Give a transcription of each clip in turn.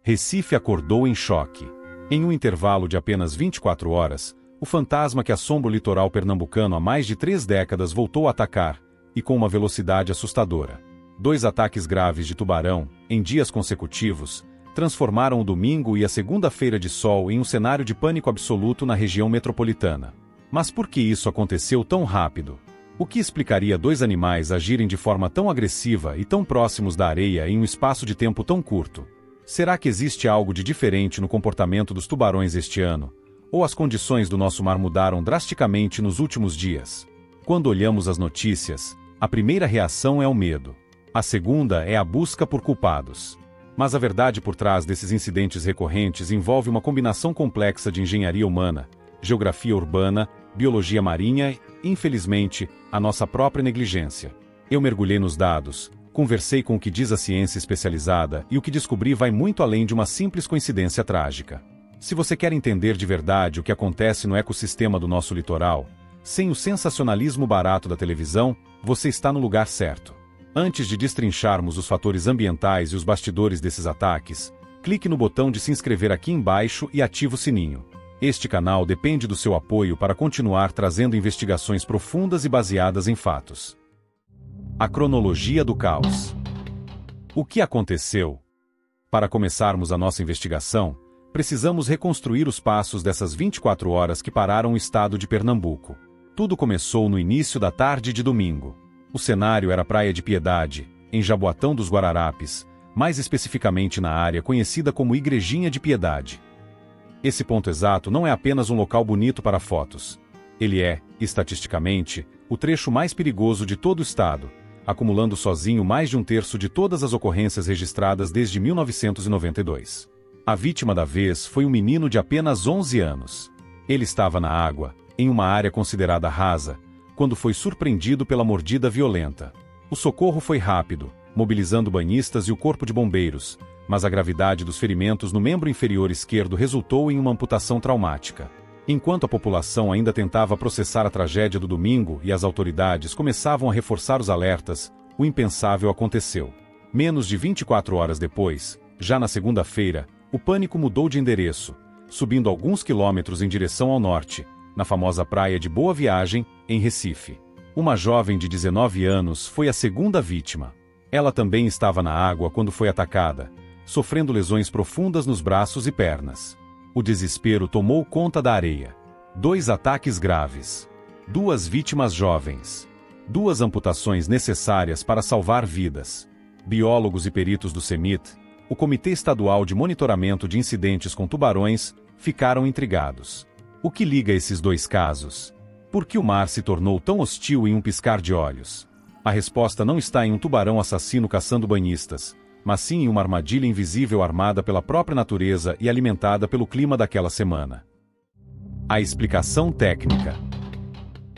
Recife acordou em choque. Em um intervalo de apenas 24 horas, o fantasma que assombra o litoral pernambucano há mais de 3 décadas voltou a atacar, e com uma velocidade assustadora. 2 ataques graves de tubarão, em dias consecutivos, transformaram o domingo e a segunda-feira de sol em um cenário de pânico absoluto na região metropolitana. Mas por que isso aconteceu tão rápido? O que explicaria 2 animais agirem de forma tão agressiva e tão próximos da areia em um espaço de tempo tão curto? Será que existe algo de diferente no comportamento dos tubarões este ano? Ou as condições do nosso mar mudaram drasticamente nos últimos dias? Quando olhamos as notícias, a primeira reação é o medo. A segunda é a busca por culpados. Mas a verdade por trás desses incidentes recorrentes envolve uma combinação complexa de engenharia humana, geografia urbana, biologia marinha e, infelizmente, a nossa própria negligência. Eu mergulhei nos dados, conversei com o que diz a ciência especializada e o que descobri vai muito além de uma simples coincidência trágica. Se você quer entender de verdade o que acontece no ecossistema do nosso litoral, sem o sensacionalismo barato da televisão, você está no lugar certo. Antes de destrincharmos os fatores ambientais e os bastidores desses ataques, clique no botão de se inscrever aqui embaixo e ative o sininho. Este canal depende do seu apoio para continuar trazendo investigações profundas e baseadas em fatos. A cronologia do caos. O que aconteceu? Para começarmos a nossa investigação, precisamos reconstruir os passos dessas 24 horas que pararam o estado de Pernambuco. Tudo começou no início da tarde de domingo. O cenário era a Praia de Piedade, em Jaboatão dos Guararapes, mais especificamente na área conhecida como Igrejinha de Piedade. Esse ponto exato não é apenas um local bonito para fotos. Ele é, estatisticamente, o trecho mais perigoso de todo o estado, acumulando sozinho mais de 1/3 de todas as ocorrências registradas desde 1992. A vítima da vez foi um menino de apenas 11 anos. Ele estava na água, em uma área considerada rasa, quando foi surpreendido pela mordida violenta. O socorro foi rápido, mobilizando banhistas e o corpo de bombeiros, mas a gravidade dos ferimentos no membro inferior esquerdo resultou em uma amputação traumática. Enquanto a população ainda tentava processar a tragédia do domingo e as autoridades começavam a reforçar os alertas, o impensável aconteceu. Menos de 24 horas depois, já na segunda-feira, o pânico mudou de endereço, subindo alguns quilômetros em direção ao norte, na famosa praia de Boa Viagem, em Recife. Uma jovem de 19 anos foi a segunda vítima. Ela também estava na água quando foi atacada, sofrendo lesões profundas nos braços e pernas. O desespero tomou conta da areia. 2 ataques graves. 2 vítimas jovens. 2 amputações necessárias para salvar vidas. Biólogos e peritos do CEMIT, o Comitê Estadual de Monitoramento de Incidentes com Tubarões, ficaram intrigados. O que liga esses 2 casos? Por que o mar se tornou tão hostil em um piscar de olhos? A resposta não está em um tubarão assassino caçando banhistas, mas sim em uma armadilha invisível armada pela própria natureza e alimentada pelo clima daquela semana. A explicação técnica.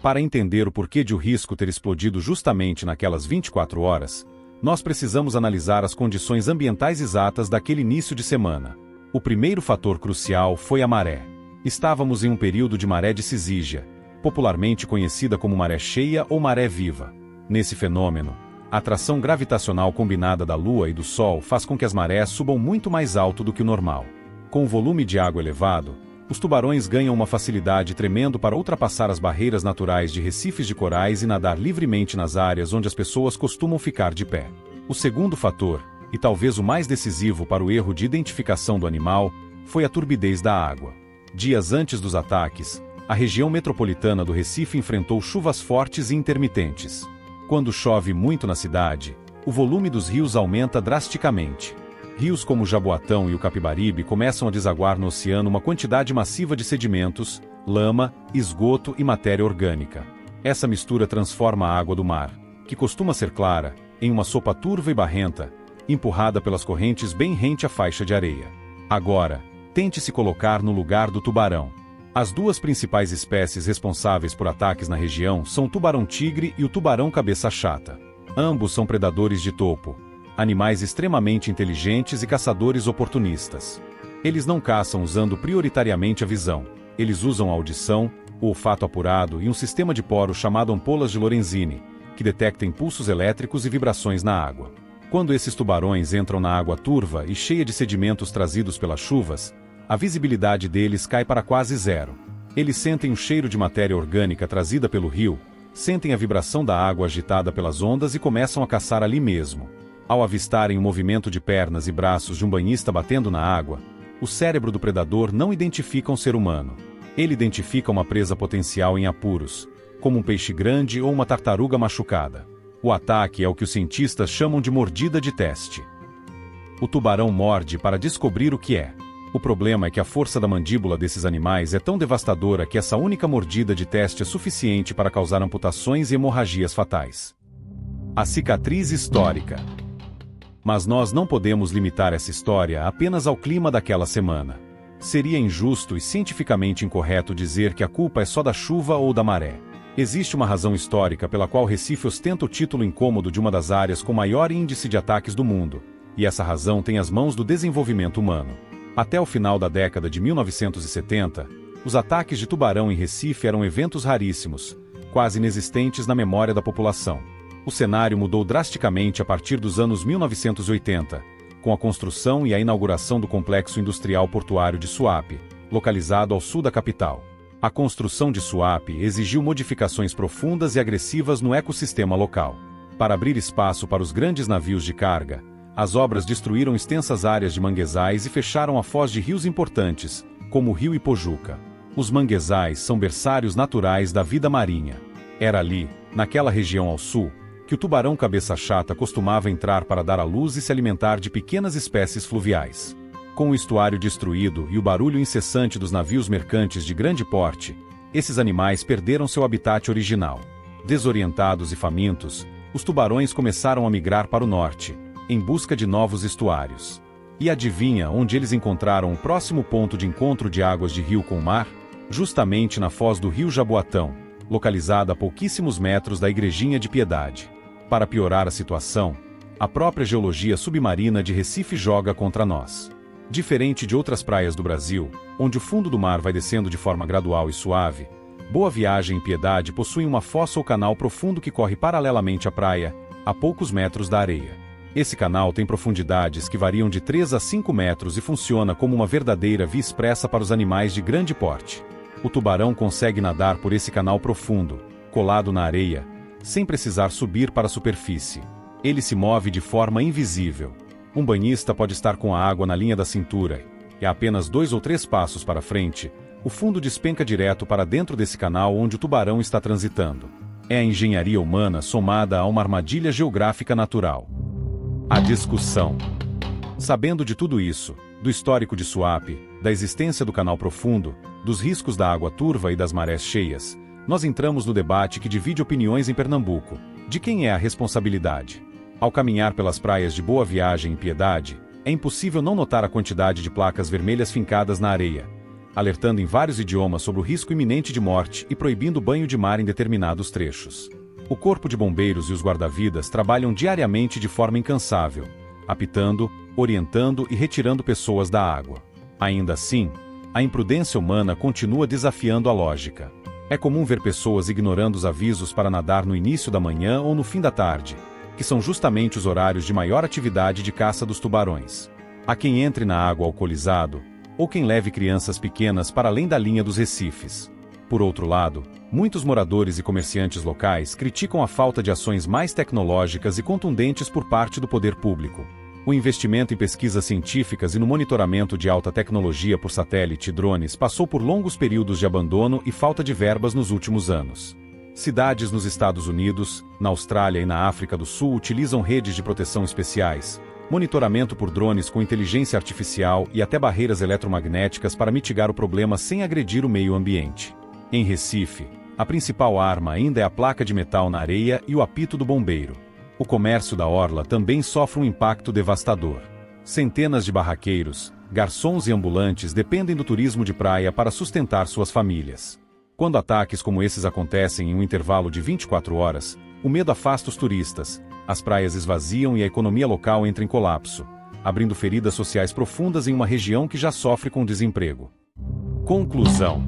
Para entender o porquê de o risco ter explodido justamente naquelas 24 horas, nós precisamos analisar as condições ambientais exatas daquele início de semana. O primeiro fator crucial foi a maré. Estávamos em um período de maré de cisígia, popularmente conhecida como maré cheia ou maré viva. Nesse fenômeno, a atração gravitacional combinada da Lua e do Sol faz com que as marés subam muito mais alto do que o normal. Com o volume de água elevado, os tubarões ganham uma facilidade tremenda para ultrapassar as barreiras naturais de recifes de corais e nadar livremente nas áreas onde as pessoas costumam ficar de pé. O segundo fator, e talvez o mais decisivo para o erro de identificação do animal, foi a turbidez da água. Dias antes dos ataques, a região metropolitana do Recife enfrentou chuvas fortes e intermitentes. Quando chove muito na cidade, o volume dos rios aumenta drasticamente. Rios como o Jaboatão e o Capibaribe começam a desaguar no oceano uma quantidade massiva de sedimentos, lama, esgoto e matéria orgânica. Essa mistura transforma a água do mar, que costuma ser clara, em uma sopa turva e barrenta, empurrada pelas correntes bem rente à faixa de areia. Agora, tente se colocar no lugar do tubarão. As 2 principais espécies responsáveis por ataques na região são o tubarão-tigre e o tubarão-cabeça chata. Ambos são predadores de topo, animais extremamente inteligentes e caçadores oportunistas. Eles não caçam usando prioritariamente a visão. Eles usam a audição, o olfato apurado e um sistema de poros chamado ampolas de Lorenzini, que detecta impulsos elétricos e vibrações na água. Quando esses tubarões entram na água turva e cheia de sedimentos trazidos pelas chuvas, a visibilidade deles cai para quase zero. Eles sentem o cheiro de matéria orgânica trazida pelo rio, sentem a vibração da água agitada pelas ondas e começam a caçar ali mesmo. Ao avistarem o movimento de pernas e braços de um banhista batendo na água, o cérebro do predador não identifica um ser humano. Ele identifica uma presa potencial em apuros, como um peixe grande ou uma tartaruga machucada. O ataque é o que os cientistas chamam de mordida de teste. O tubarão morde para descobrir o que é. O problema é que a força da mandíbula desses animais é tão devastadora que essa única mordida de teste é suficiente para causar amputações e hemorragias fatais. A cicatriz histórica. Mas nós não podemos limitar essa história apenas ao clima daquela semana. Seria injusto e cientificamente incorreto dizer que a culpa é só da chuva ou da maré. Existe uma razão histórica pela qual Recife ostenta o título incômodo de uma das áreas com maior índice de ataques do mundo, e essa razão tem as mãos do desenvolvimento humano. Até o final da década de 1970, os ataques de tubarão em Recife eram eventos raríssimos, quase inexistentes na memória da população. O cenário mudou drasticamente a partir dos anos 1980, com a construção e a inauguração do complexo industrial portuário de Suape, localizado ao sul da capital. A construção de Suape exigiu modificações profundas e agressivas no ecossistema local. Para abrir espaço para os grandes navios de carga, as obras destruíram extensas áreas de manguezais e fecharam a foz de rios importantes, como o rio Ipojuca. Os manguezais são berçários naturais da vida marinha. Era ali, naquela região ao sul, que o tubarão cabeça chata costumava entrar para dar à luz e se alimentar de pequenas espécies fluviais. Com o estuário destruído e o barulho incessante dos navios mercantes de grande porte, esses animais perderam seu habitat original. Desorientados e famintos, os tubarões começaram a migrar para o norte, em busca de novos estuários. E adivinha onde eles encontraram o próximo ponto de encontro de águas de rio com o mar? Justamente na foz do rio Jaboatão, localizada a pouquíssimos metros da Igrejinha de Piedade. Para piorar a situação, a própria geologia submarina de Recife joga contra nós. Diferente de outras praias do Brasil, onde o fundo do mar vai descendo de forma gradual e suave, Boa Viagem e Piedade possuem uma fossa ou canal profundo que corre paralelamente à praia, a poucos metros da areia. Esse canal tem profundidades que variam de 3 a 5 metros e funciona como uma verdadeira via expressa para os animais de grande porte. O tubarão consegue nadar por esse canal profundo, colado na areia, sem precisar subir para a superfície. Ele se move de forma invisível. Um banhista pode estar com a água na linha da cintura, e a apenas 2 ou 3 passos para frente, o fundo despenca direto para dentro desse canal onde o tubarão está transitando. É a engenharia humana somada a uma armadilha geográfica natural. A discussão. Sabendo de tudo isso, do histórico de Suape, da existência do canal profundo, dos riscos da água turva e das marés cheias, nós entramos no debate que divide opiniões em Pernambuco. De quem é a responsabilidade? Ao caminhar pelas praias de Boa Viagem e Piedade, é impossível não notar a quantidade de placas vermelhas fincadas na areia, alertando em vários idiomas sobre o risco iminente de morte e proibindo banho de mar em determinados trechos. O Corpo de Bombeiros e os guarda-vidas trabalham diariamente de forma incansável, apitando, orientando e retirando pessoas da água. Ainda assim, a imprudência humana continua desafiando a lógica. É comum ver pessoas ignorando os avisos para nadar no início da manhã ou no fim da tarde, que são justamente os horários de maior atividade de caça dos tubarões. Há quem entre na água alcoolizado, ou quem leve crianças pequenas para além da linha dos recifes. Por outro lado, muitos moradores e comerciantes locais criticam a falta de ações mais tecnológicas e contundentes por parte do poder público. O investimento em pesquisas científicas e no monitoramento de alta tecnologia por satélite e drones passou por longos períodos de abandono e falta de verbas nos últimos anos. Cidades nos Estados Unidos, na Austrália e na África do Sul utilizam redes de proteção especiais, monitoramento por drones com inteligência artificial e até barreiras eletromagnéticas para mitigar o problema sem agredir o meio ambiente. Em Recife, a principal arma ainda é a placa de metal na areia e o apito do bombeiro. O comércio da orla também sofre um impacto devastador. Centenas de barraqueiros, garçons e ambulantes dependem do turismo de praia para sustentar suas famílias. Quando ataques como esses acontecem em um intervalo de 24 horas, o medo afasta os turistas, as praias esvaziam e a economia local entra em colapso, abrindo feridas sociais profundas em uma região que já sofre com desemprego. Conclusão.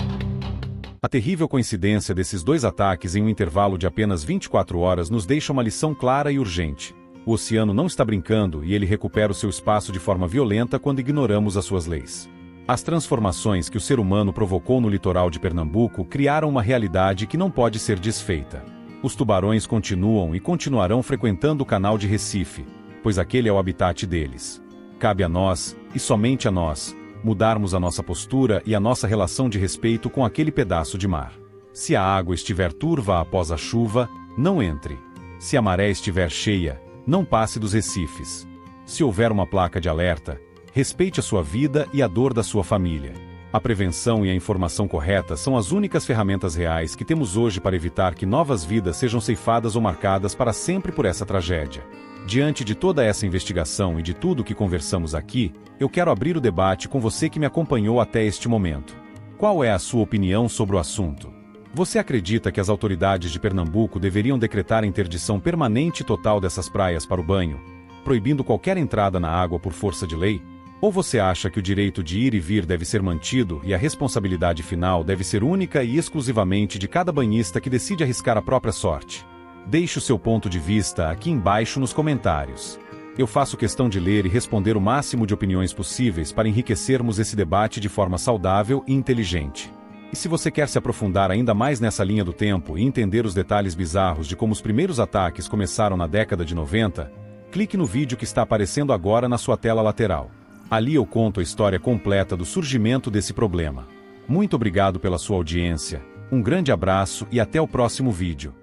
A terrível coincidência desses dois ataques em um intervalo de apenas 24 horas nos deixa uma lição clara e urgente. O oceano não está brincando e ele recupera o seu espaço de forma violenta quando ignoramos as suas leis. As transformações que o ser humano provocou no litoral de Pernambuco criaram uma realidade que não pode ser desfeita. Os tubarões continuam e continuarão frequentando o canal de Recife, pois aquele é o habitat deles. Cabe a nós, e somente a nós, mudarmos a nossa postura e a nossa relação de respeito com aquele pedaço de mar. Se a água estiver turva após a chuva, não entre. Se a maré estiver cheia, não passe dos recifes. Se houver uma placa de alerta, respeite a sua vida e a dor da sua família. A prevenção e a informação correta são as únicas ferramentas reais que temos hoje para evitar que novas vidas sejam ceifadas ou marcadas para sempre por essa tragédia. Diante de toda essa investigação e de tudo o que conversamos aqui, eu quero abrir o debate com você que me acompanhou até este momento. Qual é a sua opinião sobre o assunto? Você acredita que as autoridades de Pernambuco deveriam decretar a interdição permanente e total dessas praias para o banho, proibindo qualquer entrada na água por força de lei? Ou você acha que o direito de ir e vir deve ser mantido e a responsabilidade final deve ser única e exclusivamente de cada banhista que decide arriscar a própria sorte? Deixe o seu ponto de vista aqui embaixo nos comentários. Eu faço questão de ler e responder o máximo de opiniões possíveis para enriquecermos esse debate de forma saudável e inteligente. E se você quer se aprofundar ainda mais nessa linha do tempo e entender os detalhes bizarros de como os primeiros ataques começaram na década de 90, clique no vídeo que está aparecendo agora na sua tela lateral. Ali eu conto a história completa do surgimento desse problema. Muito obrigado pela sua audiência, um grande abraço e até o próximo vídeo.